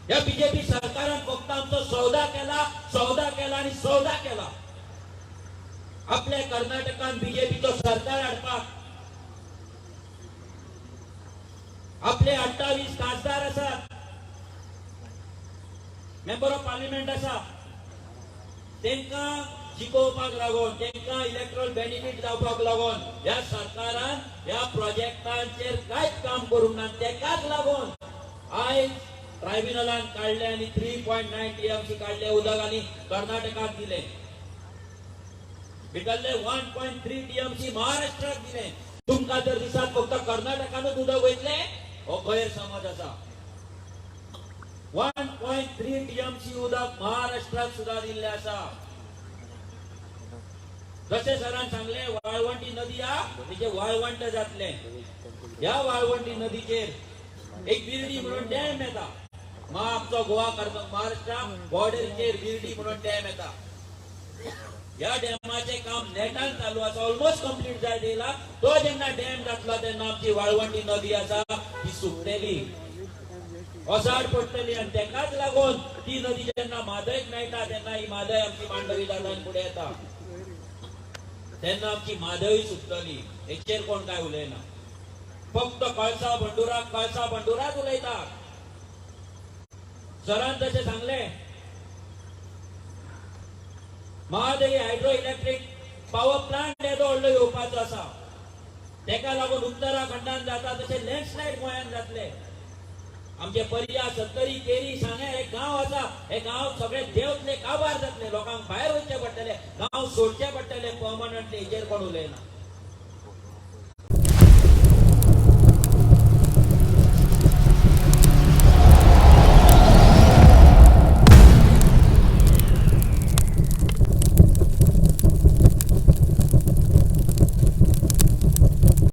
या बीजेपी सरकारान फक्त आमचो सौदा केला आणि सौदा केला. आपल्या कर्नाटकान बीजेपीचो सरकार हाडपाक आपले 28 खासदार आसात, मेंबर ऑफ पार्लिमेंट आसा, तेंका शिकोवपाक लागून, तेंका इलेक्ट्रल बेनिफिट जावपाक लागून ह्या सरकारान ह्या प्रोजेक्टांचेर कांयच काम करूंक ना. तेकाच लागून आयज ट्रायब्युनलान काढले आणि 3.9 टीएमसी काढले उदक आणि कर्नाटकाक दिले. भितरले 1.3 टीएमसी महाराष्ट्राक दिले. तुमका जर दिसात फक्त कर्नाटकानूच उदक वयतले हो गैरसमज आसा. 1.3 टीएमसी उदक महाराष्ट्रात सुद्धा दिल्ले आसा. जसे सरान सांगले वाळवंटी नदी तिचे वाळवंट जातले. या वाळवंटी नदीचेर एक बिर्डी म्हणून डॅम येता. आमचो गोवा महाराष्ट्रा बॉर्डरचेर बिर्डी म्हणून डॅम येता. या डॅमाचे काम नेटान चालू आसा, ऑलमोस्ट कंप्लीट जाय दिला. तो जेन्ना डॅम जातलो तेन्ना आमची वाळवंटी नदी आसा ती सुकतली, ओसाड पडटली आणि तेकाच लागून ती नदी जेन्ना म्हादयक मेळटा तेन्ना ही म्हादय आमची मांडवी जाता फुडें येता. तेन्ना आमची म्हादय सुकतली. हेचेर कोण काय उलयना. फक्त कळसा बंडुराच उलयता. सरान तशें सांगले Mahadevi hydro electric power plant येदो व्हडलो येवपाचो आसा. तेका लागून उत्तराखंडान जाता तशें लँडस्लायड गोंयान जातले. आमचे पर्या सत्तरी केरी सांगे हे गांव आसा, हे गांव सगळे देंवतले, काबार जातले. लोकांक भायर वयचे पडटले, गांव सोडचे पडटले पर्मनंटली. हेचेर कोण उलयना.